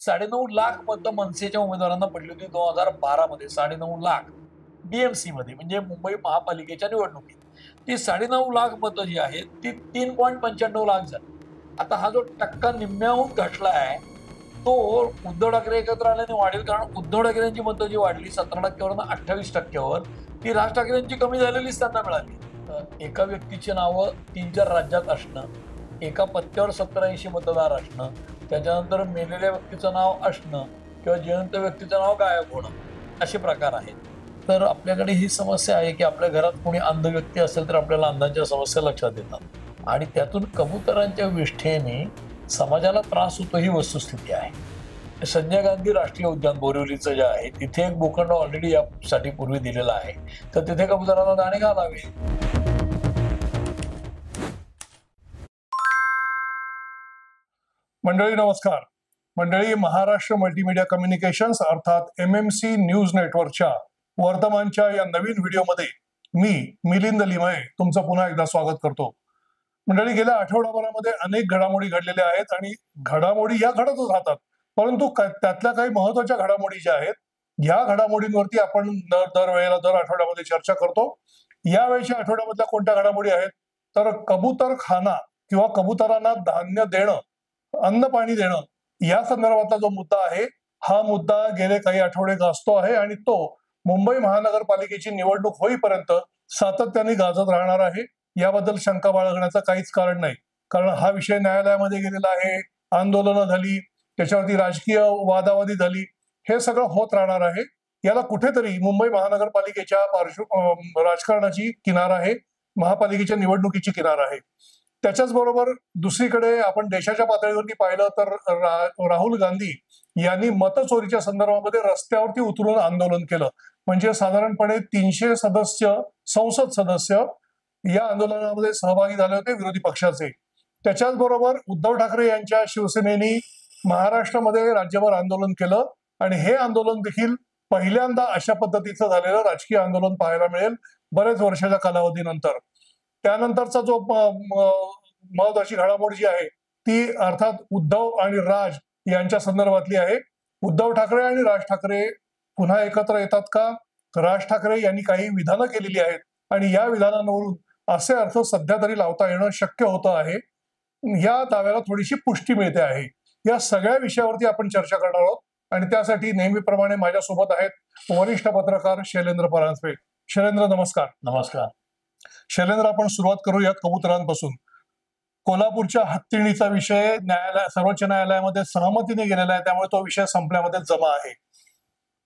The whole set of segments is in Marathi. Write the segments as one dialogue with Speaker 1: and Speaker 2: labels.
Speaker 1: 9.5 लाख मतं मनसेच्या उमेदवारांना पडली होती 2012 मध्ये. 9.5 लाख बीएमसी मध्ये, म्हणजे मुंबई महापालिकेच्या निवडणुकीत. ती 9.5 लाख मतं जी आहेत ती 3.95 लाख झाली. आता हा जो टक्का निम्म्याहून घटला आहे तो उद्धव ठाकरे एकत्र आल्याने वाढेल, कारण उद्धव ठाकरेंची मतं जी वाढली 17% 28%, ती राज ठाकरेंची कमी झालेलीच त्यांना मिळाली. एका व्यक्तीची नावं 3-4 राज्यात असणं, एका पत्त्यावर 70-80 मतदार असणं, त्याच्यानंतर मेलेल्या व्यक्तीचं नाव असणं किंवा जिवंत व्यक्तीचं नाव गायब होणं, असे प्रकार आहेत. तर आपल्याकडे ही समस्या आहे की आपल्या घरात कोणी अंध व्यक्ती असेल तर आपल्याला अंधांच्या समस्या लक्षात येतात आणि त्यातून कबुतरांच्या विष्ठेने समाजाला त्रास होतो, ही वस्तुस्थिती आहे. संजय गांधी राष्ट्रीय उद्यान बोरिवलीचं जे आहे तिथे एक भूखंड ऑलरेडी यासाठी पूर्वी दिलेला आहे, तर तिथे कबुतरांना दाणे घालावे.
Speaker 2: मंडळी नमस्कार. मंडळी, महाराष्ट्र मल्टीमीडिया कम्युनिकेशन्स अर्थात MMC न्यूज नेटवर्कच्या वर्तमानच्या या नवीन व्हिडिओमध्ये मी मिलिंद लिमये तुमचं पुन्हा एकदा स्वागत करतो. मंडळी, गेल्या आठवडाभरामध्ये अनेक घडामोडी घडलेल्या आहेत आणि घडामोडी या घडतच राहतात, परंतु त्यातल्या काही महत्वाच्या घडामोडी ज्या आहेत या घडामोडींवरती आपण दर आठवड्यामध्ये चर्चा करतो. यावेळेच्या आठवड्यामधल्या कोणत्या घडामोडी आहेत तर कबूतरखाना किंवा कबुतरांना धान्य देणं, अन्न पाणी देणं या संदर्भातला जो मुद्दा आहे हा मुद्दा गेले काही आठवडे गाजतो आहे आणि तो मुंबई महानगरपालिकेची निवडणूक होईपर्यंत सातत्याने गाजत राहणार आहे. याबद्दल शंका बाळगण्याचं काहीच कारण नाही, कारण हा विषय न्यायालयामध्ये गेलेला आहे, आंदोलनं झाली, त्याच्यावरती राजकीय वादावादी झाली, हे सगळं होत राहणार आहे. याला कुठेतरी मुंबई महानगरपालिकेच्या राजकारणाची किनार आहे, महापालिकेच्या निवडणुकीची किनार आहे. त्याच्याच बरोबर दुसरीकडे आपण देशाच्या पातळीवरती पाहिलं तर राहुल गांधी यांनी मतचोरीच्या संदर्भामध्ये रस्त्यावरती उतरून आंदोलन केलं. म्हणजे साधारणपणे 300 संसद सदस्य या आंदोलनामध्ये सहभागी झाले होते विरोधी पक्षाचे. त्याच्याच बरोबर उद्धव ठाकरे यांच्या शिवसेनेने महाराष्ट्रामध्ये राज्यभर आंदोलन केलं आणि हे आंदोलन देखील पहिल्यांदा अशा पद्धतीचं झालेलं राजकीय आंदोलन पाहायला मिळेल बरेच वर्षाच्या कालावधीनंतर. त्यानंतरचा जो महत्वाची घडामोड जी आहे ती अर्थात उद्धव आणि राज यांच्या संदर्भातली आहे. उद्धव ठाकरे आणि राज ठाकरे पुन्हा एकत्र येतात का? राज ठाकरे यांनी काही विधानं केलेली आहेत आणि या विधानांवरून असे अर्थ सध्या तरी लावता येणं शक्य होतं आहे. या दाव्याला थोडीशी पुष्टी मिळते आहे. या सगळ्या विषयावरती आपण चर्चा करणार आहोत आणि त्यासाठी नेहमीप्रमाणे माझ्यासोबत आहेत वरिष्ठ पत्रकार शैलेंद्र परांजपे. शैलेंद्र नमस्कार.
Speaker 1: नमस्कार.
Speaker 2: शैलेंद्र, आपण सुरुवात करूया कबुतरांपासून. कोल्हापूरच्या हत्तीणीचा विषय सर्वोच्च न्यायालयामध्ये सहमतीने गेलेला आहे, त्यामुळे तो विषय संपल्यामध्ये जमा आहे.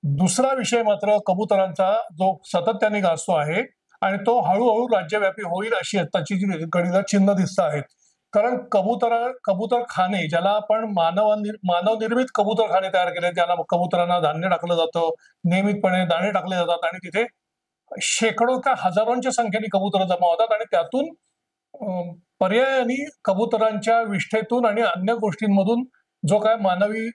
Speaker 2: दुसरा विषय मात्र कबुतरांचा जो सातत्याने गाजतो आहे आणि तो हळूहळू राज्यव्यापी होईल अशी आत्ताची जी घडीला चिन्ह दिसत आहेत. कारण कबूतरखाने, ज्याला आपण मानवनिर्मित कबूतरखाने तयार केले, ज्याला कबुतरांना धान्य टाकलं जातं, नियमितपणे दाणे टाकले जातात आणि तिथे शेकडो का हजारोंच्या संख्येने कबूतर जमा होतात आणि त्यातून पर्यायाने कबुतरांच्या विष्ठेतून आणि अन्य गोष्टींमधून जो काय मानवी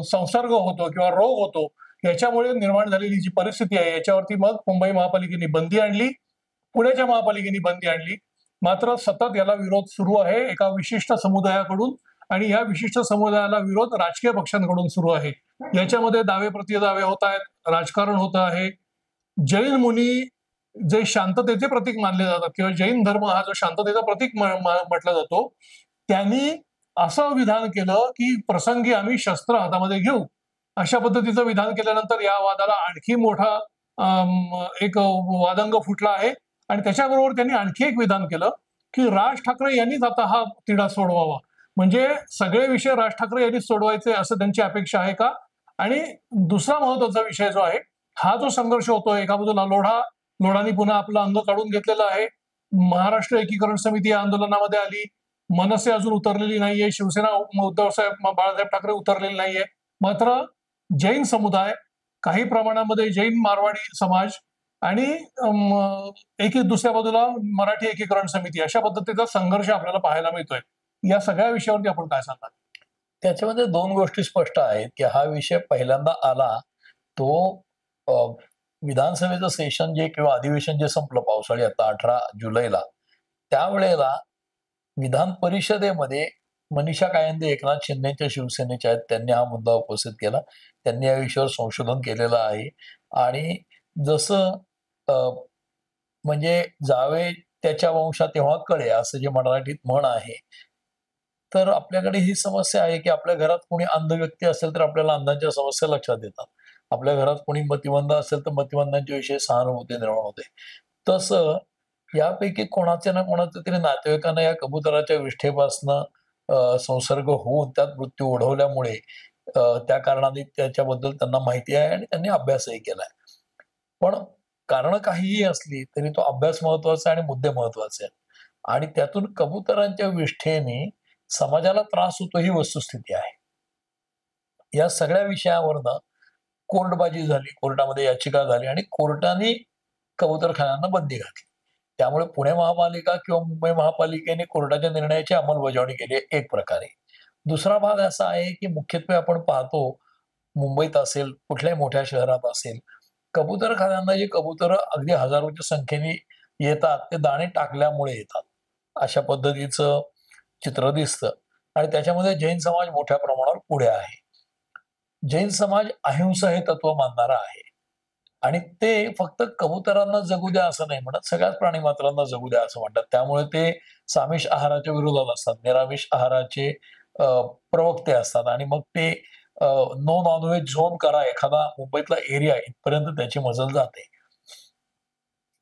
Speaker 2: संसर्ग होतो किंवा रोग होतो याच्यामुळे निर्माण झालेली जी परिस्थिती आहे याच्यावरती मग मुंबई महापालिकेने बंदी आणली, पुण्याच्या महापालिकेने बंदी आणली. मात्र सतत याला विरोध सुरू आहे एका विशिष्ट समुदायाकडून आणि या विशिष्ट समुदायाला विरोध राजकीय पक्षांकडून सुरू आहे. याच्यामध्ये दावे प्रतिदावे होत आहेत, राजकारण होत आहे. जैन मुनी जे शांततेचे प्रतीक मानले जातात किंवा जैन धर्म हा जो शांततेचा प्रतीक म्हटला जातो, त्यांनी असं विधान केलं की प्रसंगी आम्ही शस्त्र हातामध्ये घेऊ, अशा पद्धतीचं विधान केल्यानंतर या वादाला आणखी मोठा एक वादंग फुटला आहे. आणि त्याच्याबरोबर त्यांनी आणखी एक विधान केलं की राज ठाकरे यांनीच आता हा तिढा सोडवावा. म्हणजे सगळे विषय राज ठाकरे यांनीच सोडवायचे असं त्यांची अपेक्षा आहे का? आणि दुसरा महत्वाचा विषय जो आहे, हा जो संघर्ष होतोय, एका बाजूला लोढांनी पुन्हा आपलं अंग काढून घेतलेलं आहे. महाराष्ट्र एकीकरण समिती या आंदोलनामध्ये आली, मनसे अजून उतरलेली नाहीये, शिवसेना बाळासाहेब ठाकरे उतरलेली नाहीये. मात्र जैन समुदाय, काही प्रमाणामध्ये जैन मारवाडी समाज आणि दुसऱ्या बाजूला मराठी एकीकरण समिती, अशा पद्धतीचा संघर्ष आपल्याला पाहायला मिळतोय. या सगळ्या विषयावरती आपण काय सांगाल?
Speaker 1: त्याच्यामध्ये दोन गोष्टी स्पष्ट आहेत की हा विषय पहिल्यांदा आला तो विधानसभेचं सेशन जे किंवा अधिवेशन जे संपलं पावसाळी आता 18 जुलैला, त्यावेळेला विधान परिषदेमध्ये मनीषा कायंदे एकनाथ शिंदेच्या शिवसेनेच्या आहेत. त्यांनी हा मुद्दा उपस्थित केला. त्यांनी या विषयावर संशोधन केलेलं आहे आणि जसं अ, म्हणजे जावे त्याच्या वंशात तेव्हा कळे असं जे मराठीत म्हण आहे. तर आपल्याकडे ही समस्या आहे, की आपल्या घरात कोणी अंध व्यक्ती असेल तर आपल्याला अंधांच्या समस्या लक्षात येतात. आपल्या घरात कोणी मतिमंद असेल तर मतिमंदांच्या विषयी सहानुभूती निर्माण होते. तसं यापैकी कोणाच्या ना कोणाच्या तरी नातेवाईकांना या कबुतराच्या विष्ठेपासनं संसर्ग होऊन त्यात मृत्यू ओढवल्यामुळे त्या कारणाने त्याच्याबद्दल त्यांना माहिती आहे आणि त्यांनी अभ्यासही केलाय. पण कारणं काहीही असली तरी तो अभ्यास महत्वाचा आहे आणि मुद्दे महत्वाचे आहेत. आणि त्यातून कबुतरांच्या विष्ठेने समाजाला त्रास होतो ही वस्तुस्थिती आहे. या सगळ्या विषयावरनं कोर्टबाजी झाली, कोर्टामध्ये याचिका झाली आणि कोर्टाने कबुतरखान्यांना बंदी घातली. त्यामुळे पुणे महापालिका किंवा मुंबई महापालिकेने कोर्टाच्या निर्णयाची अंमलबजावणी केली आहे एक प्रकारे. दुसरा भाग असा आहे, की मुख्यत्वे आपण पाहतो मुंबईत असेल, कुठल्याही मोठ्या शहरात असेल, कबुतरखान्यांना जे कबुतरं अगदी हजारोच्या संख्येने येतात, ते दाणे टाकल्यामुळे येतात. अशा पद्धतीचं चित्र दिसतं आणि त्याच्यामध्ये जैन समाज मोठ्या प्रमाणावर पुढे आहे. जैन समाज अहिंसा हे तत्व मानणारा आहे आणि ते फक्त कबुतरांना जगू द्या असं नाही म्हणत, सगळ्याच प्राणीमात्रांना जगू द्या असं म्हणतात. त्यामुळे ते सामिष आहाराच्या विरोधात असतात. निरामिष आहाराचे अ, प्रवक्ते असतात आणि मग ते नो नॉनव्हेज झोन करा एखादा मुंबईतला एरिया इथपर्यंत त्याची मजल जाते.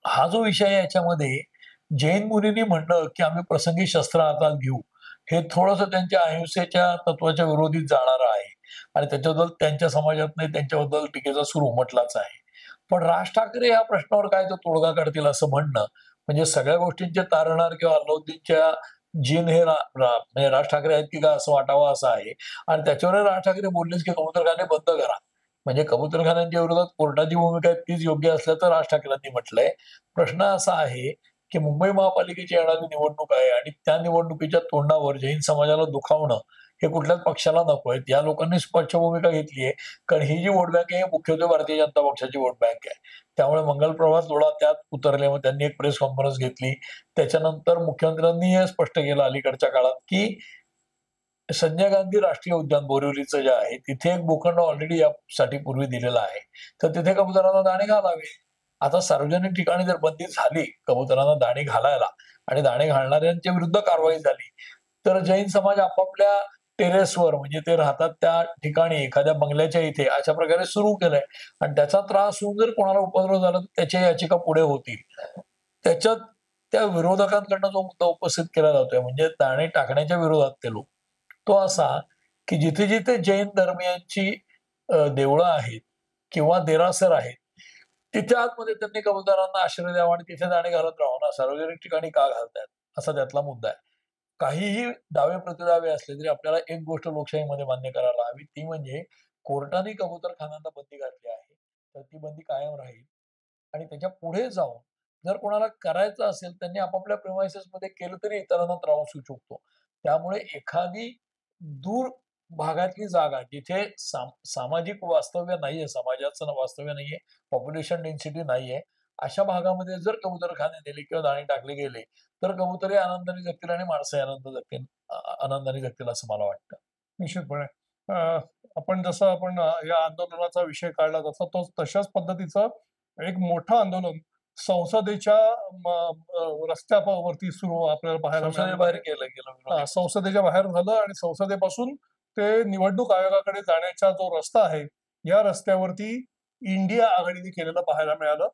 Speaker 1: हा जो विषय आहे याच्यामध्ये जैन मुनींनी म्हणलं, की आम्ही प्रसंगी शस्त्र हातात घेऊ, हे थोडंसं त्यांच्या अहिंसेच्या तत्वाच्या विरोधीत जाणारं आहे आणि त्याच्याबद्दल त्यांच्या समाजातनं त्यांच्याबद्दल टीकेचा सूर उमटलाच आहे. पण राज ठाकरे या प्रश्नावर काय तो तोडगा काढतील असं म्हणणं, म्हणजे सगळ्या गोष्टींचे तारणहार किंवा अल्लाउद्दीनच्या जीन हे म्हणजे राज ठाकरे आहेत की काय असं वाटावं असं आहे आणि त्याच्यावर राज ठाकरे बोललेच की कबूतरखाने बंद करा. म्हणजे कबूतरखान्यांच्या विरोधात कोर्टाची भूमिका आहे तीच योग्य असल्याचं राज ठाकरेंनी म्हटलंय. प्रश्न असा आहे, की मुंबई महापालिकेची येणारी निवडणूक आहे आणि त्या निवडणुकीच्या तोंडावर जैन समाजाला दुखावणं हे कुठल्याच पक्षाला नको आहे. या लोकांनी स्पष्ट भूमिका घेतली आहे. कारण ही जी वोट बँक आहे, मुख्यत्वे भारतीय जनता पक्षाची वोट बँक आहे. त्यामुळे मंगल प्रभात थोडा त्यात उतरले. मग त्यांनी एक प्रेस कॉन्फरन्स घेतली. त्याच्यानंतर मुख्यमंत्र्यांनी हे स्पष्ट केलं अलीकडच्या काळात, की संजय गांधी राष्ट्रीय उद्यान बोरिवलीचं जे आहे, तिथे एक भूखंड ऑलरेडी यासाठी पूर्वी दिलेला आहे. तर तिथे कबुतरांना दाणे घालावे. आता सार्वजनिक ठिकाणी जर बंदी झाली कबुतरांना दाणे घालायला आणि दाणे घालणाऱ्यांच्या विरुद्ध कारवाई झाली, तर जैन समाज आपापल्या टेरेसवर म्हणजे ते राहतात त्या ठिकाणी एखाद्या बंगल्याच्या इथे अशा प्रकारे सुरू केलंय आणि त्याचा त्रास होऊन जर कोणाला उपद्रव झाला तर त्याच्या याचिका पुढे होतील. त्याच्यात त्या विरोधकांकडनं जो मुद्दा उपस्थित केला जातोय म्हणजे दाणे टाकण्याच्या विरोधात ते लोक, तो असा की जिथे-जिथे जैन धर्मियांची देवळं आहेत किंवा देरासर आहेत, तिथे आतमध्ये त्यांनी कबुतरांना आश्रय द्यावा आणि तिथे दाणे घालत राहावं ना, सार्वजनिक ठिकाणी का घालतायत? असा त्यातला मुद्दा आहे. काहीही दावे प्रतिदावे असले तरी आपल्याला एक गोष्ट लोकशाहीमध्ये मान्य करायला हवी, ती म्हणजे कोर्टाने कबूतरखान्यांना बंदी घातली आहे. तर ती बंदी कायम राहील आणि त्याच्या पुढे जाऊन जर कोणाला करायचं असेल, त्यांनी आपापल्या प्रिमाइसेसमध्ये केलं तरी इतरांना त्रास होऊ शकतो. त्यामुळे एखादी दूर भागातली जागा जिथे सामाजिक वास्तव्य नाहीये, समाजाचं वास्तव्य नाहीये, पॉप्युलेशन डेन्सिटी नाहीये, अशा भागामध्ये जर कबूतरखाने दिले किंवा दाणे टाकले गेले, तर कबुतरही आनंदाने जगतील आणि माणसंही आनंदाने जगतील असं मला वाटतं.
Speaker 2: निश्चितपणे. अ, आपण जसं या आंदोलनाचा विषय काढला तशाच पद्धतीचं एक मोठं आंदोलन संसदेच्या रस्त्यावरती सुरू आपल्याला पाहायला मिळालं.
Speaker 1: संसदेबाहेर केलं गेलं विरोधी.
Speaker 2: संसदेच्या बाहेर झालं आणि संसदेपासून ते निवडणूक आयोगाकडे जाण्याचा जो रस्ता आहे, या रस्त्यावरती इंडिया आघाडीने केलेलं पाहायला मिळालं.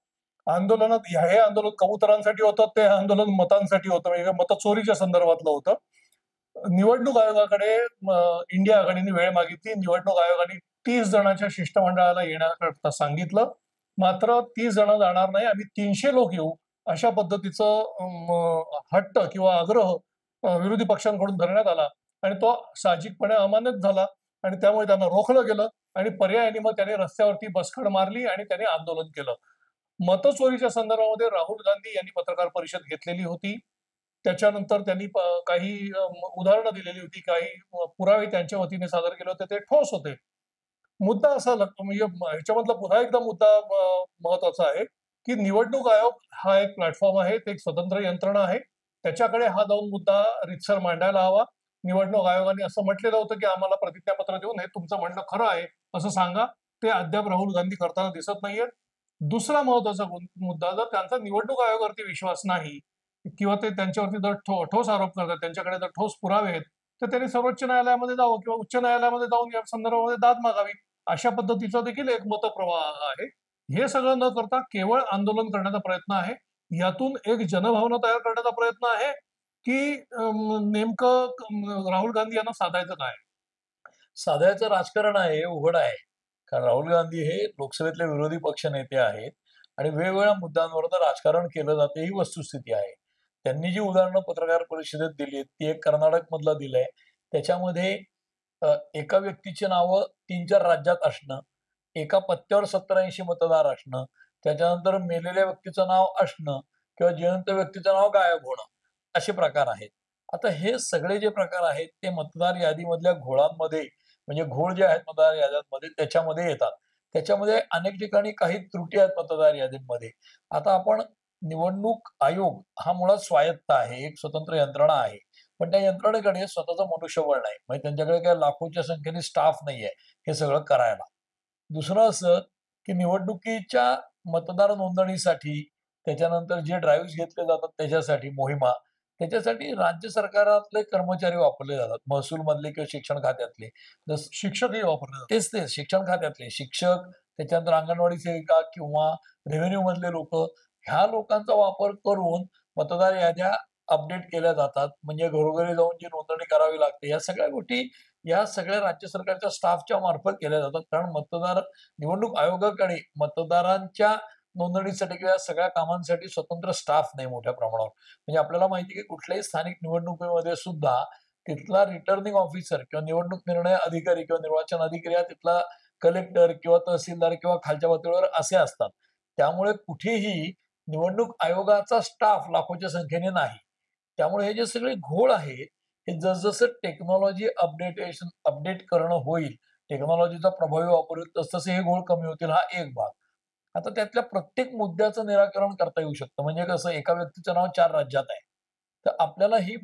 Speaker 2: हे आंदोलन कबुतरांसाठी होतं, ते आंदोलन मतांसाठी होतं, म्हणजे मतचोरीच्या संदर्भातलं होतं. निवडणूक आयोगाकडे इंडिया आघाडीने वेळ मागितली. निवडणूक आयोगाने 30 जणांच्या शिष्टमंडळाला येण्याकरता सांगितलं. मात्र 30 जण जाणार नाही, आम्ही 300 लोक येऊ, अशा पद्धतीचं हट्ट किंवा आग्रह विरोधी पक्षांकडून धरण्यात आला आणि तो साहजिकपणे अमान्यच झाला आणि त्यामुळे त्यांना रोखलं गेलं आणि पर्यायाने मग त्याने रस्त्यावरती बसखड मारली आणि त्याने आंदोलन केलं. मतचोरीच्या संदर्भामध्ये राहुल गांधी यांनी पत्रकार परिषद घेतलेली होती. त्याच्यानंतर त्यांनी काही उदाहरणं दिलेली होती, काही पुरावे त्यांच्या वतीने सादर केले होते, ते ठोस होते. मुद्दा असा म्हणजे ह्याच्यामधला पुन्हा एकदा मुद्दा महत्वाचा आहे, की निवडणूक आयोग हा एक प्लॅटफॉर्म आहे, ते एक स्वतंत्र यंत्रणा आहे. त्याच्याकडे हा जाऊन मुद्दा रीतसर मांडायला हवा. निवडणूक आयोगाने असं म्हटलेलं होतं की आम्हाला प्रतिज्ञापत्र देऊन हे तुमचं म्हणणं खरं आहे असं सांगा. ते अद्याप राहुल गांधी करताना दिसत नाहीये. दुसरा महत्वाचा मुद्दा, जर त्यांचा निवडणूक आयोगावरती विश्वास नाही किंवा ते त्यांच्यावरती जर ठोस आरोप करतात, त्यांच्याकडे जर ठोस पुरावे आहेत, तर त्यांनी सर्वोच्च न्यायालयामध्ये जावं किंवा उच्च न्यायालयामध्ये जाऊन या संदर्भामध्ये दाद मागावी. अशा पद्धतीचा देखील एक मतप्रवाह आहे. हे सगळं न करता केवळ आंदोलन करण्याचा प्रयत्न आहे. यातून एक जनभावना तयार करण्याचा प्रयत्न आहे की नेमकं राहुल गांधी यांना साधायचं काय?
Speaker 1: साधायचं राजकारण आहे, उघड आहे. कारण राहुल गांधी हे लोकसभेतले विरोधी पक्ष नेते आहेत आणि वेगवेगळ्या मुद्द्यांवर तर राजकारण केलं जाते ही वस्तुस्थिती आहे. त्यांनी जी उदाहरणं पत्रकार परिषदेत दिली ती एक कर्नाटक मधलं दिलंय. त्याच्यामध्ये एका व्यक्तीची नावं 3-4 राज्यात असणं, एका पत्त्यावर 70-80 मतदार असणं, त्याच्यानंतर मेलेल्या व्यक्तीचं नाव असणं किंवा जिवंत व्यक्तीचं नाव गायब होणं, असे प्रकार आहेत. आता हे सगळे जे प्रकार आहेत ते मतदार यादीमधल्या घोळांमध्ये म्हणजे घोळ जे आहेत मतदार याद्यांमध्ये त्याच्यामध्ये येतात. त्याच्यामध्ये अनेक ठिकाणी काही त्रुटी आहेत मतदार यादींमध्ये. आता आपण निवडणूक आयोग हा मुळात स्वायत्त आहे, एक स्वतंत्र यंत्रणा आहे. पण त्या यंत्रणेकडे स्वतःचं मनुष्यबळ नाही. म्हणजे त्यांच्याकडे काही लाखोच्या संख्येने स्टाफ नाहीये हे सगळं करायला. दुसरं असं, की निवडणुकीच्या मतदार नोंदणीसाठी, त्याच्यानंतर जे ड्राईव्हज घेतले जातात त्याच्यासाठी मोहिमा, त्याच्यासाठी राज्य सरकारातले कर्मचारी वापरले जातात. महसूलमधले किंवा शिक्षण खात्यातले. जसं
Speaker 2: शिक्षकही वापरले जातात.
Speaker 1: तेच शिक्षण खात्यातले शिक्षक, त्याच्यानंतर अंगणवाडी सेविका किंवा रेव्हेन्यू मधले लोकं, ह्या लोकांचा वापर करून मतदार याद्या अपडेट केल्या जातात. म्हणजे घरोघरी जाऊन जी नोंदणी करावी लागते, या सगळ्या गोष्टी या सगळ्या राज्य सरकारच्या स्टाफच्या मार्फत केल्या जातात. कारण निवडणूक आयोगाकडे मतदारांच्या नोंदणीसाठी किंवा या सगळ्या कामांसाठी स्वतंत्र स्टाफ नाही मोठ्या प्रमाणावर. म्हणजे आपल्याला माहिती आहे की कुठल्याही स्थानिक निवडणुकीमध्ये सुद्धा तिथला रिटर्निंग ऑफिसर किंवा निवडणूक निर्णय अधिकारी किंवा निर्वाचन अधिकारी हा तिथला कलेक्टर किंवा तहसीलदार किंवा खालच्या पातळीवर असे असतात. त्यामुळे कुठेही निवडणूक आयोगाचा स्टाफ लाखोच्या संख्येने नाही. त्यामुळे हे जे सगळे घोळ आहेत, हे जसजसं टेक्नॉलॉजी अपडेट करणं होईल, टेक्नॉलॉजीचा प्रभावी वापर होईल, तसतसे हे घोळ कमी होतील, हा एक भाग. आता त्यातल्या प्रत्येक मुद्द्याचं निराकरण करता येऊ शकतं. म्हणजे कसं, एका व्यक्तीचं नाव 4 राज्यात आहे. तर आपल्याला ही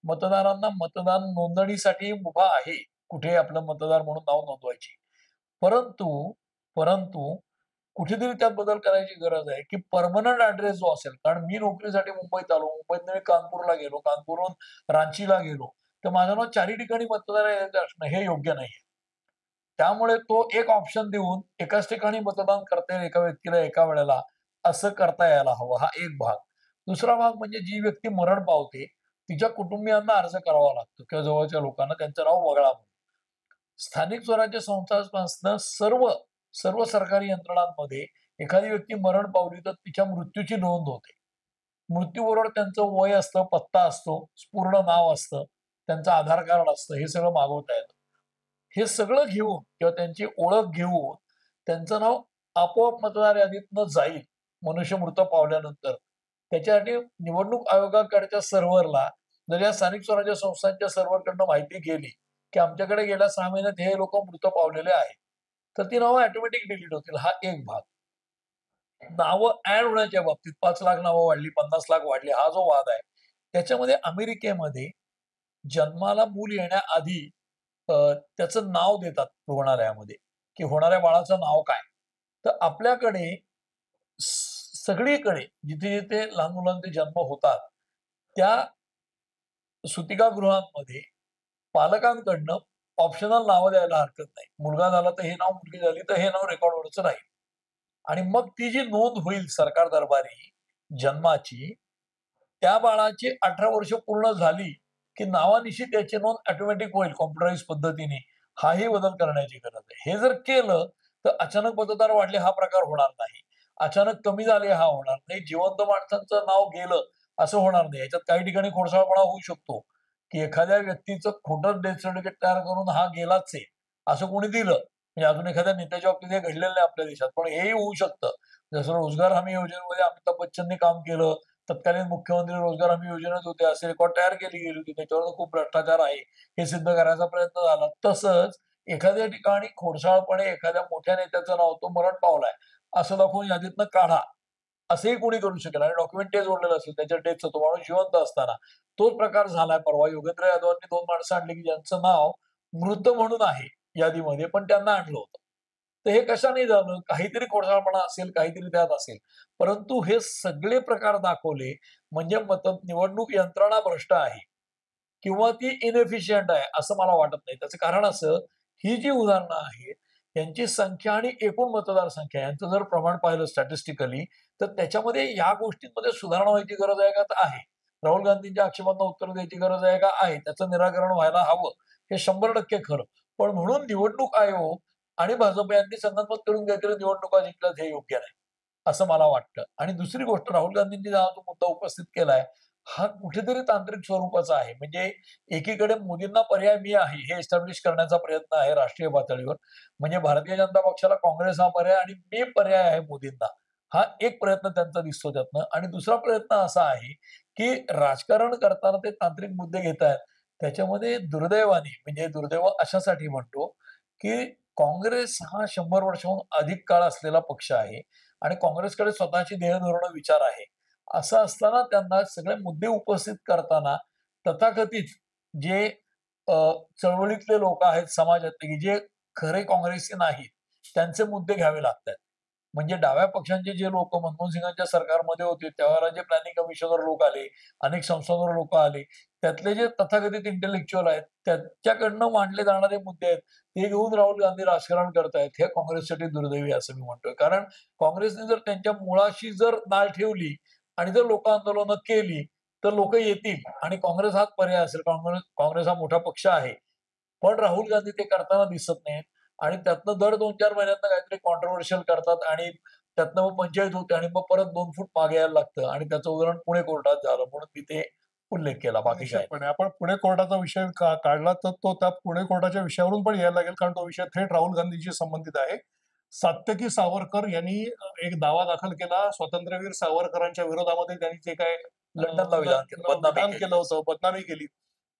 Speaker 1: मतदारांना मतदान नोंदणीसाठी मुभा आहे, कुठे आपलं मतदार म्हणून नाव नोंदवायची. परंतु परंतु कुठेतरी त्यात बदल करायची गरज आहे, की पर्मनंट ॲड्रेस जो असेल, कारण मी नोकरीसाठी मुंबईत आलो, मुंबईतनं मी कानपूरला गेलो, कानपूरहून रांचीला गेलो, तर माझं नाव 4ही ठिकाणी मतदार यादीत असणं हे योग्य नाहीये. त्यामुळे तो एक ऑप्शन देऊन एकाच ठिकाणी मतदान करता येईल एका व्यक्तीला एका वेळेला, असं करता यायला हवं. हा एक भाग. दुसरा भाग म्हणजे जी व्यक्ती मरण पावते, तिच्या कुटुंबियांना अर्ज करावा लागतो किंवा जवळच्या लोकांना त्यांचं नाव वगळा म्हणून. स्थानिक स्वराज्य संस्थांपासून सर्व सर्व सरकारी यंत्रणांमध्ये एखादी व्यक्ती मरण पावली तर तिच्या मृत्यूची नोंद होते. मृत्यूबरोबर त्यांचं वय असतं, पत्ता असतो, पूर्ण नाव असतं, त्यांचं आधार कार्ड असतं, हे सगळं मागवता येतं. हे सगळं घेऊन किंवा त्यांची ओळख घेऊन त्यांचं नाव आपोआप मतदार यादीतनं जाईल मनुष्य मृत पावल्यानंतर. त्याच्यासाठी निवडणूक आयोगाकडच्या सर्व्हरला जर या स्थानिक स्वराज्य संस्थांच्या सर्व्हरकडनं माहिती गेली, की आमच्याकडे गेल्या 6 महिन्यात हे लोकं मृत पावलेले आहेत, तर ती नावं ऑटोमॅटिक डिलीट होतील. हा एक भाग. नावं ॲड होण्याच्या बाबतीत 5 लाख नावं वाढली, 50 लाख वाढली, हा जो वाद आहे, त्याच्यामध्ये अमेरिकेमध्ये जन्माला मूल येण्याआधी त्याचं नाव देतात रुग्णालयामध्ये, की होणाऱ्या बाळाचं नाव काय? तर आपल्याकडे सगळीकडे जिथे-जिथे लहान मुलांचे जन्म होतात, त्या सुतिकागृहांमध्ये पालकांकडनं ऑप्शनल नावं द्यायला हरकत नाही. मुलगा झाला तर हे नाव, मुलगी झाली तर हे नाव रेकॉर्डवरचं राहील. आणि मग ती जी नोंद होईल सरकार दरबारी जन्माची, त्या बाळाची 18 वर्ष पूर्ण झाली, की नावानिशी त्याची नोंद ऑटोमॅटिक होईल कॉम्प्युटराइज पद्धतीने. हाही बदल करण्याची गरज आहे. हे जर केलं तर अचानक मतदार वाढले हा प्रकार होणार नाही. अचानक कमी झाले हा होणार नाही. जिवंत माणसांचं नाव गेलं असं होणार नाही. याच्यात काही ठिकाणी खोडसाळपणा होऊ शकतो, की एखाद्या व्यक्तीचं खोटं डेथ सर्टिफिकेट तयार करून हा गेलाच आहे, असं कोणी दिलं. म्हणजे अजून एखाद्या नेत्याच्या बाबतीत हे घडलेलं नाही आपल्या देशात, पण हेही होऊ शकतं. जसं रोजगार हमी योजनेमध्ये अमिताभ बच्चननी काम केलं, तत्कालीन मुख्यमंत्री रोजगार हमी योजनेत होते, असे रेकॉर्ड तयार केली गेली होती, त्याच्यावर खूप भ्रष्टाचार आहे हे सिद्ध करायचा प्रयत्न झाला. तसंच एखाद्या ठिकाणी खोडसाळपणे एखाद्या मोठ्या नेत्याचं नाव तो मरण पावलाय असं दाखवून यादीतनं काढा, असंही कोणी करू शकेल आणि डॉक्युमेंट जोडलेलं असेल त्याच्या डेथचं, तो माणूस जिवंत असताना तोच प्रकार झालाय. परवा योगेंद्र यादवांनी 2 माणसं आणली की ज्यांचं नाव मृत म्हणून आहे यादीमध्ये, पण त्यांना आणलं होतं. तर हे कशाने झालं? काहीतरी खोडसाळपणा असेल, काहीतरी त्यात असेल. परंतु हे सगळे प्रकार दाखवले म्हणजे निवडणूक यंत्रणा भ्रष्ट आहे किंवा ती इनएफिशियंट आहे असं मला वाटत नाही. त्याचं कारण असं, ही जी उदाहरणं आहेत, यांची संख्या आणि एकूण मतदारसंख्या यांचं जर प्रमाण पाहिलं स्टॅटिस्टिकली, तर त्याच्यामध्ये या गोष्टींमध्ये सुधारणा व्हायची गरज आहे का? तर आहे. राहुल गांधींच्या आक्षेपांना उत्तर द्यायची गरज आहे का? आहे. त्याचं निराकरण व्हायला हवं. हे 100% खरं. पण म्हणून निवडणूक आयोग आणि भाजप यांनी संगनमत करून काहीतरी निवडणुका जिंकल्यात हे योग्य नाही, असं मला वाटतं. आणि दुसरी गोष्ट राहुल गांधींनी जो मुद्दा उपस्थित केलाय, हा कुठेतरी तांत्रिक स्वरूपाचा आहे. म्हणजे एकीकडे मोदींना पर्याय मी आहे हे एस्टॅब्लिश करण्याचा प्रयत्न आहे राष्ट्रीय पातळीवर. म्हणजे भारतीय जनता पक्षाला काँग्रेस हा पर्याय आणि मी पर्याय आहे मोदींना. हा एक प्रयत्न त्यांचा दिसतो त्यातनं. आणि दुसरा प्रयत्न असा आहे, की राजकारण करताना ते तांत्रिक मुद्दे घेतायत. त्याच्यामध्ये दुर्दैवाने म्हणजे दुर्दैव अशासाठी म्हणतो, की काँग्रेस हा 100 वर्षाहून अधिक काळ असलेला पक्ष आहे आणि काँग्रेसकडे स्वतःची ध्येयधोरणं, विचार आहे. असं असताना त्यांना सगळे मुद्दे उपस्थित करताना तथाकथित जे अ, चळवळीतले लोक आहेत समाजातले, की जे खरे काँग्रेसी नाहीत, त्यांचे मुद्दे घ्यावे लागतात. म्हणजे डाव्या पक्षांचे जे लोक मनमोहन सिंगांच्या सरकारमध्ये होते, त्यावेळेला जे प्लॅनिंग कमिशनवर लोक आले, अनेक संस्थांवर लोक आले, त्यातले जे तथाकथित इंटेलेक्च्युअल आहेत, त्यांच्याकडनं मांडले जाणारे मुद्दे आहेत, ते घेऊन राहुल गांधी राजकारण करतायत. हे काँग्रेससाठी दुर्दैवी आहे असं मी म्हणतोय. कारण काँग्रेसने जर त्यांच्या मुळाशी जर नाळ ठेवली आणि जर लोक आंदोलनं केली, तर लोक येतील आणि काँग्रेस हाच पर्याय असेल. काँग्रेस हा मोठा पक्ष आहे. पण राहुल गांधी ते करताना दिसत नाहीत आणि त्यातनं दर 2-4 महिन्यातनं काहीतरी कॉन्ट्रोव्हर्शियल करतात आणि त्यातनं मग पंचायत होते आणि मग परत 2 फूट मागे यायला लागतं आणि त्याचं उदाहरण पुणे कोर्टात झालं म्हणून मी ते उल्लेख केला. बाकी काय नाही.
Speaker 2: निश्चितपणे आपण पुणे कोर्टाचा विषय काढला तर तो त्या पुणे कोर्टाच्या विषयावरून पण यायला लागेल, कारण तो विषय थेट राहुल गांधींशी संबंधित आहे. सात्यकी सावरकर यांनी एक दावा दाखल केला स्वातंत्र्यवीर सावरकरांच्या विरोधामध्ये. त्यांनी जे काय
Speaker 1: लंडनला विधान केलं, बदनामी
Speaker 2: विधान
Speaker 1: केली.
Speaker 2: केलं होतं, बदनामी केली,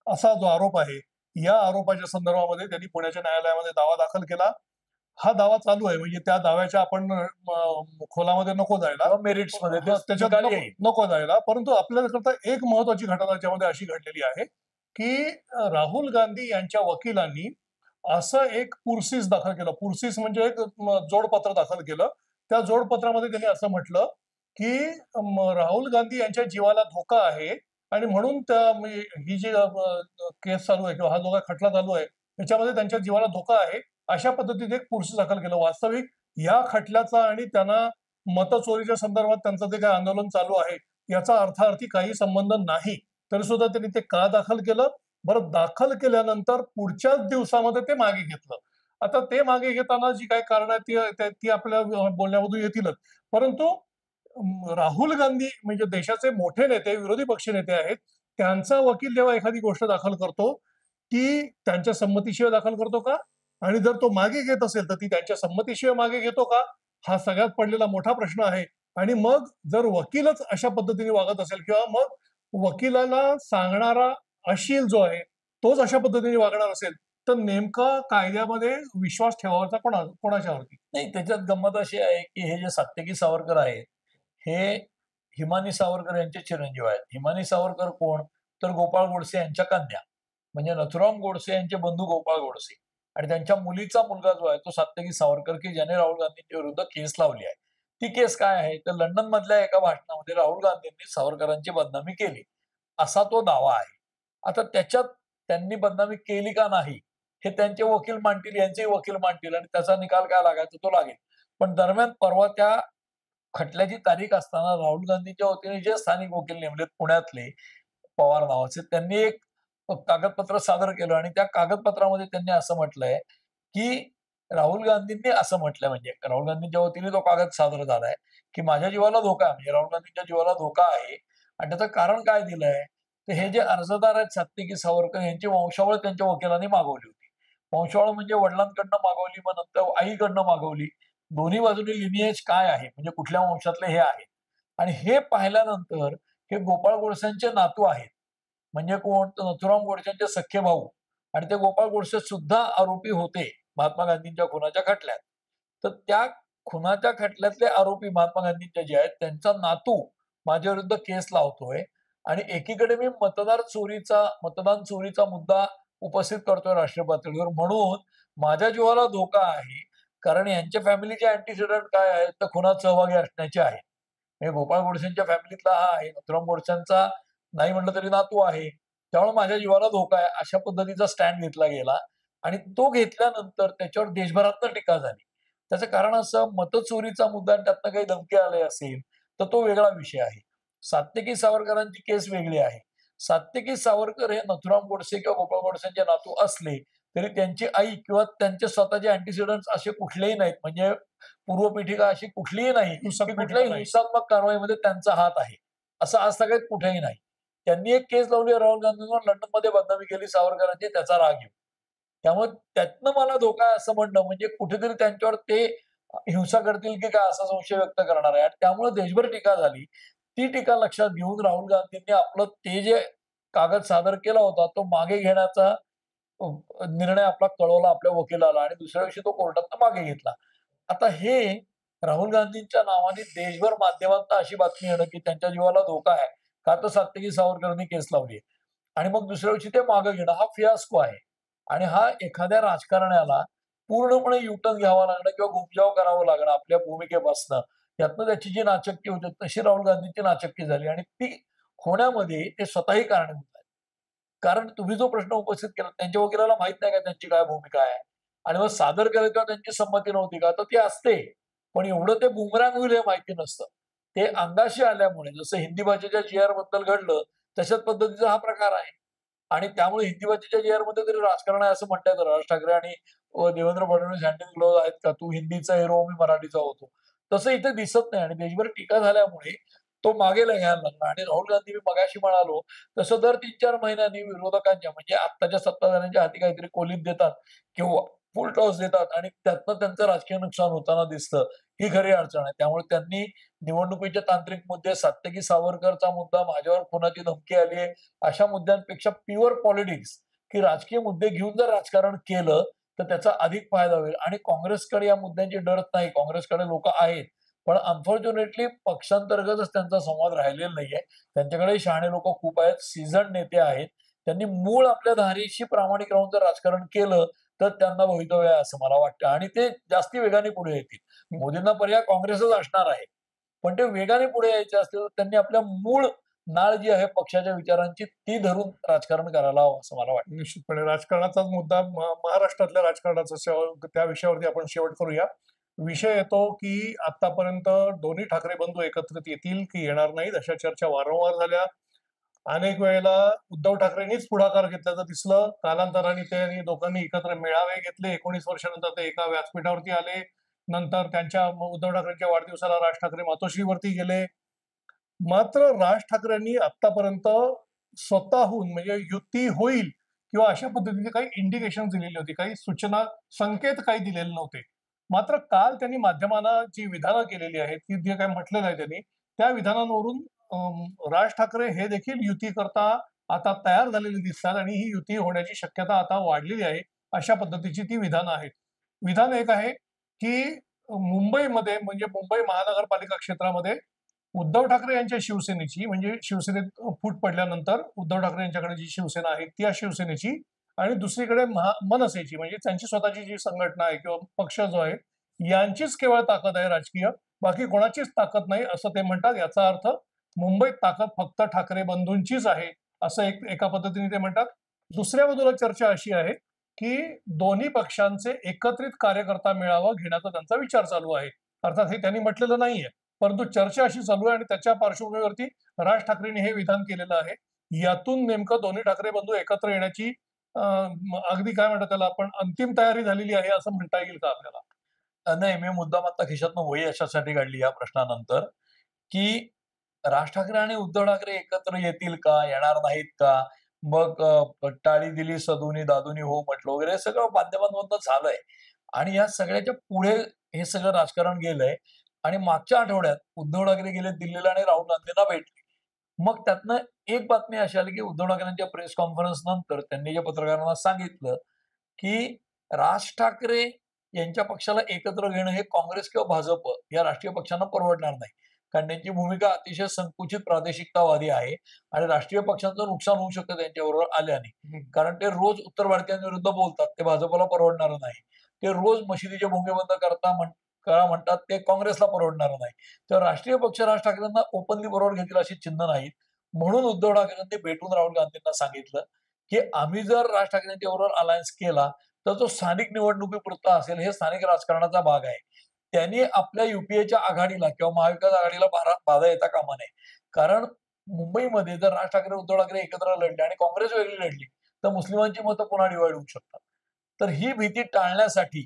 Speaker 2: असा जो आरोप आहे, या आरोपाच्या संदर्भामध्ये त्यांनी पुण्याच्या न्यायालयामध्ये दावा दाखल केला. हा दावा चालू आहे, म्हणजे त्या दाव्याच्या आपण खोलामध्ये नको जायला,
Speaker 1: मेरिट्समध्ये
Speaker 2: त्याच्यात नको जायला. परंतु आपल्याकरता एक महत्वाची घटना त्याच्यामध्ये अशी घडलेली आहे, की राहुल गांधी यांच्या वकिलांनी असं एक पुरसीस दाखल केलं. पुरसीस म्हणजे एक जोडपत्र दाखल केलं. त्या जोडपत्रामध्ये त्यांनी असं म्हटलं, की राहुल गांधी यांच्या जीवाला धोका आहे आणि म्हणून ही जी केस चालू आहे किंवा हा जो काही खटला चालू आहे, त्याच्यामध्ये त्यांच्या जीवाला धोका आहे, अशा पद्धतीने एक पुरसीस दाखल केलं. वास्तविक या खटल्याचा आणि त्यांना मतचोरीच्या संदर्भात त्यांचं जे काही आंदोलन चालू आहे, याचा अर्थार्थी काही संबंध नाही. तरी सुद्धा त्यांनी ते का दाखल केलं? बरं, दाखल केल्यानंतर पुढच्याच दिवसामध्ये ते मागे घेतलं. आता ते मागे घेताना जी काही कारण आहेत ती आपल्या बोलण्यामधून येतीलच. परंतु राहुल गांधी म्हणजे देशाचे मोठे नेते, विरोधी पक्ष नेते आहेत, त्यांचा वकील जेव्हा एखादी गोष्ट दाखल करतो, ती त्यांच्या संमतीशिवाय दाखल करतो का? आणि जर तो मागे घेत असेल, तर ती त्यांच्या संमतीशिवाय मागे घेतो का? हा सगळ्यात पडलेला मोठा प्रश्न आहे. आणि मग जर वकीलच अशा पद्धतीने वागत असेल किंवा मग वकिलाला सांगणारा अशील जो आहे, तोच अशा पद्धतीने वागणार असेल, तर नेमका कायद्यामध्ये विश्वास ठेवायचा कोणाच्यावरती?
Speaker 1: नाही, त्याच्यात गंमत अशी आहे, की हे जे सात्यकी सावरकर आहेत, हे हिमानी सावरकर यांचे चिरंजीव आहेत. हिमानी सावरकर कोण? तर गोपाळ गोडसे यांच्या कन्या. म्हणजे नथुराम गोडसे यांचे बंधू गोपाळ गोडसे आणि त्यांच्या मुलीचा मुलगा जो आहे तो सात्यकी सावरकर, की ज्याने राहुल गांधींच्या विरुद्ध केस लावली आहे. ती केस काय आहे? तर लंडन मधल्या एका भाषणामध्ये राहुल गांधींनी सावरकरांची बदनामी केली, असा तो दावा आहे. आता त्याच्यात त्यांनी बदनामी केली का नाही, हे त्यांचे वकील मांडतील, यांचेही वकील मांडतील आणि त्याचा निकाल काय लागायचा तो लागेल. पण दरम्यान परवा त्या खटल्याची तारीख असताना राहुल गांधीच्या वतीने जे स्थानिक वकील नेमलेत पुण्यातले, पवार नावाचे, त्यांनी एक कागदपत्र सादर केलं आणि त्या कागदपत्रामध्ये त्यांनी असं म्हटलंय, की राहुल गांधींनी असं म्हटलंय, म्हणजे राहुल गांधींच्या वतीने तो कागद सादर झालाय, की माझ्या जीवाला धोका आहे, म्हणजे राहुल गांधींच्या जीवाला धोका आहे आणि त्याचं कारण काय दिलंय, तर हे जे अर्जदार आहेत सात्यकी सावरकर यांची वंशावळ त्यांच्या वकिलांनी मागवली होती. वंशावळ म्हणजे वडिलांकडनं मागवली, मग नंतर आईकडनं मागवली. दोन्ही बाजूनी लिनिएज काय आहे, म्हणजे कुठल्या वंशातले हे आहेत. आणि हे पाहिल्यानंतर हे गोपाळ गोडसेंचे नातू आहेत. म्हणजे कोण? तर नथुराम गोडसेंचे सख्खे भाऊ आणि ते गोपाळ गोडसे सुद्धा आरोपी होते महात्मा गांधींच्या खुनाच्या खटल्यात. तर त्या खुनाच्या खटल्यातले आरोपी महात्मा गांधींचे जे आहेत त्यांचा नातू माझ्या विरुद्ध केस लावतोय आणि एकीकडे मी मतदान चोरीचा मुद्दा उपस्थित करतोय राष्ट्रीय पातळीवर, म्हणून माझ्या जीवाला धोका आहे. कारण यांच्या फॅमिलीचे अँटीसिडंट काय आहेत तर खुनात सहभागी असण्याचे आहे. म्हणजे गोपाळ गोडसेंच्या फॅमिलीतला हा आहे, नथुराम गोडसेंचा नाही म्हटलं तरी नातू आहे, त्यामुळे माझ्या जीवाला धोका आहे, अशा पद्धतीचा स्टँड घेतला गेला. आणि तो घेतल्यानंतर त्याच्यावर देशभरातनं टीका झाली. त्याचं कारण असं, मतचोरीचा मुद्दा आणि त्यातनं काही धमकी आले असेल तर तो वेगळा विषय आहे. सात्यकी सावरकरांची केस वेगळी आहे. सात्यकी सावरकर हे नथुराम गोडसे किंवा गोपाळ गोडसेंचे नातू असले तरी त्यांची आई किंवा त्यांचे स्वतःचे अँटीसिडंट्स असे कुठलेही नाहीत. म्हणजे पूर्वपीठिका अशी कुठलीही नाही की कुठल्याही हिंसात्मक कारवाईमध्ये त्यांचा हात आहे, असं आज सगळ्यात कुठेही नाही. त्यांनी एक केस लावली राहुल गांधींवर, लंडनमध्ये बदनामी केली सावरकरांची, त्याचा राग येऊ. त्यामुळे त्यातनं मला धोका आहे असं म्हणणं म्हणजे कुठेतरी त्यांच्यावर ते हिंसा करतील की काय असा संशय व्यक्त करणार आहे. आणि त्यामुळे देशभर टीका झाली. ती टीका लक्षात घेऊन राहुल गांधींनी आपलं ते जे कागद सादर केला होता तो मागे घेण्याचा निर्णय आपला कळवला आपल्या वकिलाला आणि दुसऱ्या दिवशी तो कोर्टात मागे घेतला. आता हे राहुल गांधींच्या नावाने देशभर माध्यमात अशी बातमी येणं की त्यांच्या जीवाला धोका आहे का तर सात्यकी सावरकरांनी केस लावली आणि मग दुसऱ्या दिवशी ते मागे घेणं हा फियास्को आहे. आणि हा एखाद्या राजकारण्याला पूर्णपणे युटर्न घ्यावा लागणं किंवा घुमजाव करावं लागणं आपल्या भूमिकेपासनं, यातनं त्याची जी नाचक्की होते तशी राहुल गांधींची नाचक्की झाली आणि ती होण्यामध्ये ते स्वतःही कारणीभूत आहेत. कारण तुम्ही जो प्रश्न उपस्थित केला त्यांच्या वकिलाला माहित नाही का त्यांची काय भूमिका आहे आणि मग सादर केलं किंवा त्यांची संमती नव्हती का तर ती असते, पण एवढं ते बुमरँग होईल हे माहिती नसतं. ते अंगाशी आल्यामुळे जसं हिंदी भाषेच्या GR बद्दल घडलं तशाच पद्धतीचा हा प्रकार आहे. आणि त्यामुळे हिंदी भाषेच्या GR मध्ये तरी राजकारण आहे असं म्हणता येतं. राज ठाकरे आणि Devendra Fadnavis hand in glove आहेत का, तू हिंदीचा हिरो मी मराठीचा होतो, तसं इथे दिसत नाही. आणि देशभर टीका झाल्यामुळे तो मागे घ्यायला लागला. आणि राहुल गांधी मी मगाशी म्हणालो तसं दर 3-4 महिन्यांनी विरोधकांच्या म्हणजे आत्ताच्या सत्ताधाऱ्यांच्या हाती काहीतरी कोलीत देतात किंवा फुल टॉस देतात आणि त्यातनं त्यांचं राजकीय नुकसान होताना दिसतं. ही खरी अडचण आहे. त्यामुळे त्यांनी निवडणुकीचे तांत्रिक मुद्दे, सात्यकी सावरकरचा मुद्दा, माझ्यावर खुनाची धमकी आली आहे, अशा मुद्द्यांपेक्षा प्युअर पॉलिटिक्स की राजकीय मुद्दे घेऊन जर राजकारण केलं तर त्याचा अधिक फायदा होईल. आणि काँग्रेसकडे या मुद्द्यांची डरत नाही. काँग्रेसकडे लोक आहेत, पण अनफॉर्च्युनेटली पक्षांतर्गतच त्यांचा संवाद राहिलेला नाहीये. त्यांच्याकडे शहाणे लोक खूप आहेत, सीझन नेते आहेत. त्यांनी मूळ आपल्या धारीशी प्रामाणिक राहून जर राजकारण केलं तर त्यांना भवितव्य आहे असं मला वाटतं आणि ते जास्ती वेगाने पुढे येतील. मोदींना पर्याय काँग्रेसच असणार आहे, पण ते वेगाने पुढे यायचे असतील तर त्यांनी आपल्या मूळ नाळ जी आहे पक्षाच्या विचारांची ती धरून राजकारण करायला हवं असं मला वाटतं.
Speaker 2: निश्चितपणे राजकारणाचाच मुद्दा महाराष्ट्रातल्या राजकारणाचा त्या विषयावरती आपण शेवट करूया. विषय येतो की आतापर्यंत दोन्ही ठाकरे बंधू एकत्रित येतील की येणार नाहीत अशा चर्चा वारंवार झाल्या. अनेक वेळेला उद्धव ठाकरेंनीच पुढाकार घेतल्याचं दिसलं. कालांतराने त्यांनी दोघांनी एकत्र मेळावे घेतले. 19 वर्षानंतर ते एका व्यासपीठावरती आले. नंतर त्यांच्या उद्धव ठाकरेंच्या वाढदिवसाला राज ठाकरे मातोश्रीवरती गेले. मात्र राज ठाकरेंनी आतापर्यंत स्वतःहून म्हणजे युती होईल किंवा अशा पद्धतीने काही इंडिकेशन दिलेली होती, काही सूचना, संकेत काही दिलेले नव्हते. मात्र काल त्यांनी माध्यमांना जी विधानं केलेली आहेत की जे काही म्हटलेलं आहे त्यांनी, त्या विधानांवरून राज ठाकरे हे देखील युती करता आता तयार झालेले दिसतात आणि ही युती होण्याची शक्यता आता वाढलेली आहे. अशा पद्धतीची ती विधानं आहेत. विधान एक आहे की मुंबईमध्ये म्हणजे मुंबई महानगरपालिका क्षेत्रामध्ये उद्धव ठाकरे यांच्या शिवसेनेची म्हणजे शिवसेनेत फूट पडल्यानंतर उद्धव ठाकरे यांच्याकडे जी शिवसेना आहे त्या शिवसेनेची आणि दुसरीकडे मनसेची म्हणजे त्यांची स्वतःची जी संघटना आहे किंवा पक्ष जो आहे यांचीच केवळ ताकद आहे राजकीय, बाकी कोणाचीच ताकद नाही असं ते म्हणतात. याचा अर्थ मुंबईत ताकद फक्त ठाकरे बंधूंचीच आहे असं एका पद्धतीने ते म्हणतात. दुसऱ्या बाजूला चर्चा अशी आहे की दोन्ही पक्षांचे एकत्रित कार्यकर्ता मेळावा घेण्याचा त्यांचा विचार चालू आहे. अर्थात हे त्यांनी म्हटलेलं नाहीये, परंतु चर्चा अशी चालू आहे आणि त्याच्या पार्श्वभूमीवरती राज ठाकरेंनी हे विधान केलेलं आहे. यातून नेमकं दोन्ही ठाकरे बंधू एकत्र येण्याची अगदी काय म्हणतात त्याला आपण अंतिम तयारी झालेली आहे असं म्हणता येईल का आपल्याला?
Speaker 1: नाही, मी मुद्दाम आता खिशातनं वही अशासाठी काढली या प्रश्नानंतर की राज ठाकरे आणि उद्धव ठाकरे एकत्र येतील का, येणार नाहीत का, मग टाळी दिली सदुनी दादुनी हो म्हटलं वगैरे हे सगळं माध्यमांमधनं झालंय. आणि या सगळ्याच्या पुढे हे सगळं राजकारण गेलंय. आणि मागच्या आठवड्यात उद्धव ठाकरे गेले दिल्लीला आणि राहुल गांधींना भेटले. मग त्यातनं एक बातमी अशी आली की उद्धव ठाकरेंच्या प्रेस कॉन्फरन्स नंतर त्यांनी जे पत्रकारांना सांगितलं की राज ठाकरे यांच्या पक्षाला एकत्र घेणं हे काँग्रेस किंवा भाजप या राष्ट्रीय पक्षांना परवडणार नाही. कारण त्यांची भूमिका अतिशय संकुचित प्रादेशिकतावादी आहे आणि राष्ट्रीय पक्षांचं नुकसान होऊ शकतं त्यांच्याबरोबर आल्याने. कारण ते रोज उत्तर भारतीयांविरुद्ध बोलतात, ते भाजपला परवडणार नाही. ते रोज मशिदीचे भोंगे बंद करा म्हणतात, ते काँग्रेसला परवडणार नाही. तर राष्ट्रीय पक्ष राज ठाकरेंना ओपनली बरोबर घेतील अशी चिन्ह नाहीत. म्हणून उद्धव ठाकरेंनी भेटून राहुल गांधींना सांगितलं की आम्ही जर राज ठाकरेंच्या बरोबर अलायन्स केला तर तो स्थानिक निवडणुकीपुरता असेल, हे स्थानिक राजकारणाचा भाग आहे. त्यांनी आपल्या युपीएच्या आघाडीला किंवा महाविकास आघाडीला बाधा येता कामा नये. कारण मुंबईमध्ये जर राज ठाकरे उद्धव ठाकरे एकत्र लढले आणि काँग्रेस वेगळी लढली तर मुस्लिमांची मतं पुन्हा डिवाइड होऊ शकतात. तर ही भीती टाळण्यासाठी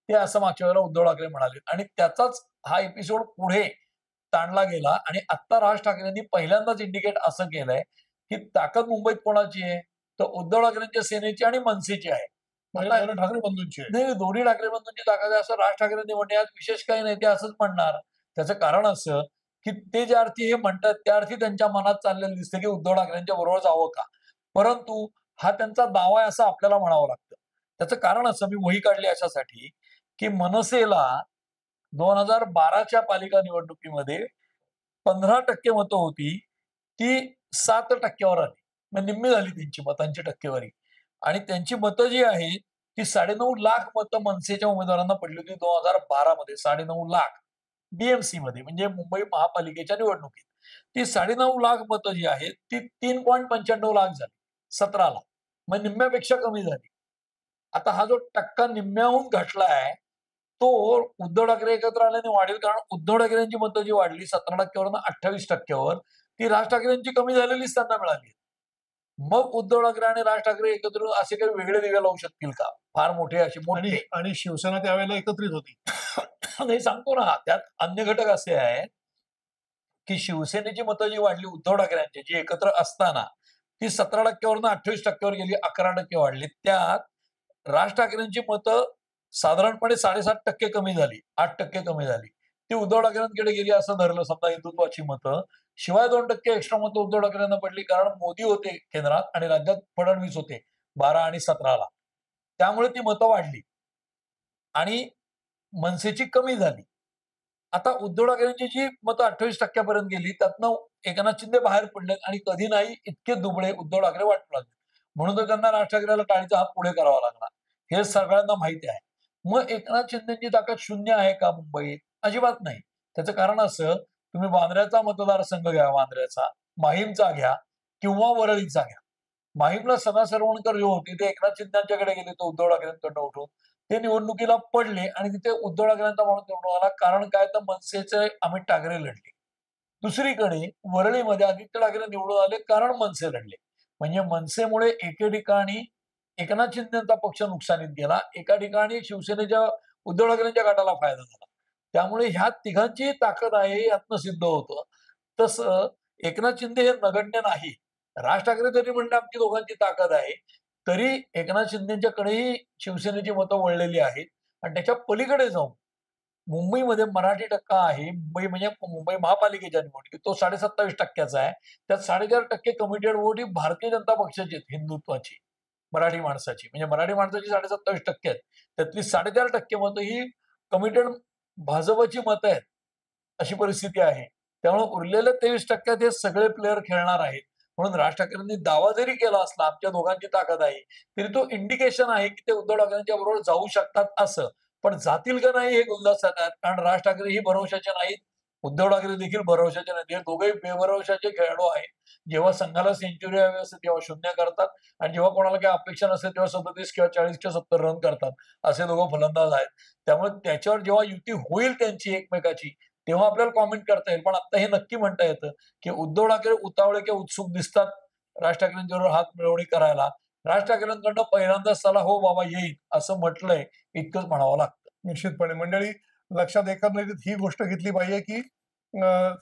Speaker 1: ते असं मागच्या वेळेला उद्धव ठाकरे म्हणाले आणि त्याचाच हा एपिसोड पुढे ताणला गेला. आणि आता राज ठाकरेंनी पहिल्यांदाच इंडिकेट असं केलंय की ताकद मुंबईत कोणाची आहे, तर उद्धव ठाकरेंच्या सेनेची आणि मनसेची आहे.
Speaker 2: म्हणजे ठाकरे बंधूंची आहे.
Speaker 1: नाही, दोन्ही ठाकरे बंधूंची ताकद आहे असं राज ठाकरेंनी म्हणणे यात विशेष काही नाही, ते असंच म्हणणार. त्याचं कारण असं की ते ज्या अर्थी हे म्हणतात त्या अर्थी त्यांच्या मनात चाललेलं दिसतं की उद्धव ठाकरेंच्या बरोबर जावं का. परंतु हा त्यांचा दावा आहे असं आपल्याला म्हणावं लागतं. त्याचं कारण असं, मी वही काढली अशासाठी की मनसेला 2012च्या पालिका निवडणुकीमध्ये 15% मतं होती, ती 7%वर आली. म्हणजे निम्मी झाली त्यांची मतांची टक्केवारी. आणि त्यांची मतं जी आहेत ती 9.5 लाख मतं मनसेच्या उमेदवारांना पडली होती 2012 मध्ये. 9.5 लाख बीएमसी मध्ये, म्हणजे मुंबई महापालिकेच्या निवडणुकीत. ती 9.5 लाख मतं जी आहेत ती 3.95 लाख झाली 17ला, म्हणजे निम्म्यापेक्षा कमी झाली. आता हा जो टक्का निम्म्याहून घटलाय तो उद्धव ठाकरे एकत्र आल्याने वाढेल. कारण उद्धव ठाकरेंची मतं जी वाढली 17%वरून 28%वर, ती राज ठाकरेंची कमी झालेलीच त्यांना मिळाली. मग उद्धव ठाकरे आणि राज ठाकरे एकत्र असे काही वेगळे दिवे लावू शकतील का, फार मोठे असे मोठे?
Speaker 2: आणि शिवसेना त्यावेळेला एकत्रित होती.
Speaker 1: नाही, सांगतो ना, त्यात अन्य घटक असे आहेत की शिवसेनेची मतं जी वाढली उद्धव ठाकरेंची, जी एकत्र असताना ती 17%वरून 28%वर गेली, 11% वाढली. त्यात राज ठाकरेंची मतं साधारणपणे 7.5% कमी झाली, 8% कमी झाली. ती उद्धव ठाकरेंकडे गेली असं धरलं समजा हिंदुत्वाची मतं. शिवाय 2% एक्स्ट्रा मतं उद्धव ठाकरेंना पडली, कारण मोदी होते केंद्रात आणि राज्यात फडणवीस होते 12 आणि 17ला. त्यामुळे ती मतं वाढली आणि मनसेची कमी झाली. आता उद्धव ठाकरेंची जी मतं 28%पर्यंत गेली, त्यातनं एकनाथ शिंदे बाहेर पडले आणि कधी नाही इतके दुबळे उद्धव ठाकरे वाटू लागले. म्हणून तर त्यांना राज ठाकरेला टाळीचा हात पुढे करावा लागला, हे सगळ्यांना माहिती आहे. मग एकनाथ शिंदेची ताकद शून्य आहे का मुंबईत? अजिबात नाही. त्याचं कारण असं, तुम्ही वांद्र्याचा मतदारसंघ घ्या, वांद्र्याचा, माहीमचा घ्या किंवा वरळीचा घ्या. माहीमला सदा सरवणकर जे होते ते एकनाथ शिंदेच्याकडे गेले, तो उद्धव ठाकरेंकडनं उठून ते निवडणुकीला पडले आणि तिथे उद्धव ठाकरेंचा माणूस निवडून आला. कारण काय, तर मनसेचे अमित ठाकरे लढले. दुसरीकडे वरळीमध्ये आदित्य ठाकरे निवडून आले, कारण मनसे लढले. म्हणजे मनसेमुळे एके ठिकाणी एकनाथ शिंदेचा पक्ष नुकसानीत गेला, एका ठिकाणी शिवसेनेच्या उद्धव ठाकरेंच्या गटाला फायदा झाला. त्यामुळे ह्या तिघांची ताकद आहे यातनं सिद्ध होतं. तसं एकनाथ शिंदे हे नगण्य नाही. राज ठाकरे जरी म्हणले आमची दोघांची ताकद आहे, तरी एकनाथ शिंदेच्याकडेही शिवसेनेची मतं वळलेली आहेत. आणि त्याच्या पलीकडे जाऊन मुंबईमध्ये मराठी टक्का आहे, मुंबई महापालिकेच्या निवडणुकीत तो 27.5%चा आहे. त्यात 4.5% कमिटेड वोट ही भारतीय जनता पक्षाची आहेत, हिंदुत्वाची मराठी माणसाची. म्हणजे मराठी माणसाची 27.5% आहेत, त्यातली 4.5% मतं ही कमिटेड भाजपची मतं आहेत, अशी परिस्थिती आहे. त्यामुळे उरलेल्या 23% हे सगळे प्लेयर खेळणार आहेत. म्हणून राज ठाकरेंनी दावा जरी केला असला आमच्या दोघांची ताकद आहे, तरी तो इंडिकेशन आहे की ते उद्धव ठाकरेंच्या बरोबर जाऊ शकतात असं. पण जातील का नाही हे गुलदस्त्यात आहेत. कारण राज ठाकरे ही भरवशाचे नाहीत, उद्धव ठाकरे देखील भरवशाचे नाहीत. हे दोघेही बेभरवशाचे खेळाडू आहेत. जेव्हा संघाला सेंचुरी हवी असते तेव्हा शून्य करतात आणि जेव्हा कोणाला काही अपेक्षा नसते तेव्हा 37 किंवा 40 किंवा 70 रन करतात. असे दोघं फलंदाज आहेत. त्यामुळे त्याच्यावर जेव्हा युती होईल त्यांची एकमेकाची, तेव्हा आपल्याला कॉमेंट करता येईल. पण आता हे नक्की म्हणता येतं की उद्धव ठाकरे उतावळे किंवा उत्सुक दिसतात राज ठाकरेंच्याबरोबर हात मिळवणी करायला. राज ठाकरेंकडनं पहिल्यांदाच चला हो बाबा येईल असं म्हटलंय, इतकंच म्हणावं लागतं.
Speaker 2: निश्चितपणे मंडळी लक्षात एकंदरीत ही गोष्ट घेतली पाहिजे की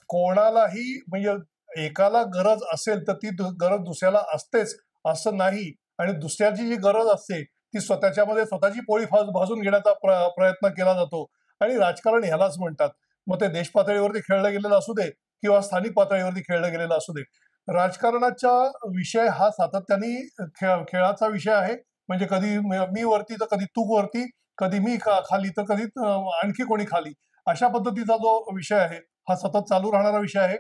Speaker 2: कोणालाही म्हणजे एकाला गरज असेल तर ती गरज दुसऱ्याला असतेच असं नाही. आणि दुसऱ्याची जी गरज असते ती स्वतःच्यामध्ये स्वतःची पोळी भाजून घेण्याचा प्रयत्न केला जातो. आणि राजकारण ह्यालाच म्हणतात. मग ते देश पातळीवरती खेळलं गेलेलं असू दे किंवा स्थानिक पातळीवरती खेळलं गेलेलं असू दे, राजकारणाचा विषय हा सातत्याने खेळाचा विषय आहे. म्हणजे कधी मी वरती तर कधी तू वरती, कधी मी खाली तर कधी आणखी कोणी खाली, अशा पद्धतीचा जो विषय आहे हा सतत चालू राहणारा विषय आहे.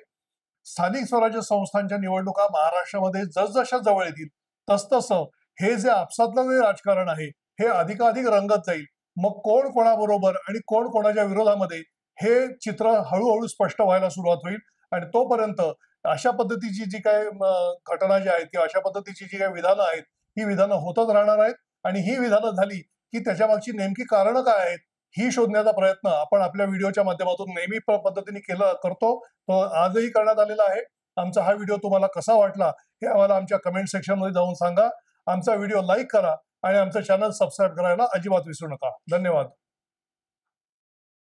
Speaker 2: स्थानिक स्वराज्य संस्थांच्या निवडणुका महाराष्ट्रामध्ये जसजशा जवळ येतील तसतसं हे जे आपसातलं जे राजकारण आहे हे अधिकाधिक रंगत जाईल. मग कोण कोणाबरोबर आणि कोण कोणाच्या विरोधामध्ये हे चित्र हळूहळू स्पष्ट व्हायला सुरुवात होईल. आणि तोपर्यंत अशा पद्धतीची जी काय घटना जी आहेत किंवा अशा पद्धतीची जी काही विधानं आहेत ही विधानं होतच राहणार आहेत. आणि ही विधानं झाली की त्याच्या मागची नेमकी कारणं काय आहेत ही शोधण्याचा प्रयत्न आपण आपल्या व्हिडिओच्या माध्यमातून नेहमी पद्धतीने करतो. तो आजही करण्यात आलेला आहे. आमचा हा व्हिडिओ तुम्हाला कसा वाटला हे आम्हाला आमच्या कमेंट सेक्शन मध्ये जाऊन सांगा. आमचा व्हिडिओ लाईक करा आणि आमचं चॅनल सबस्क्राईब करायला अजिबात विसरू नका. धन्यवाद.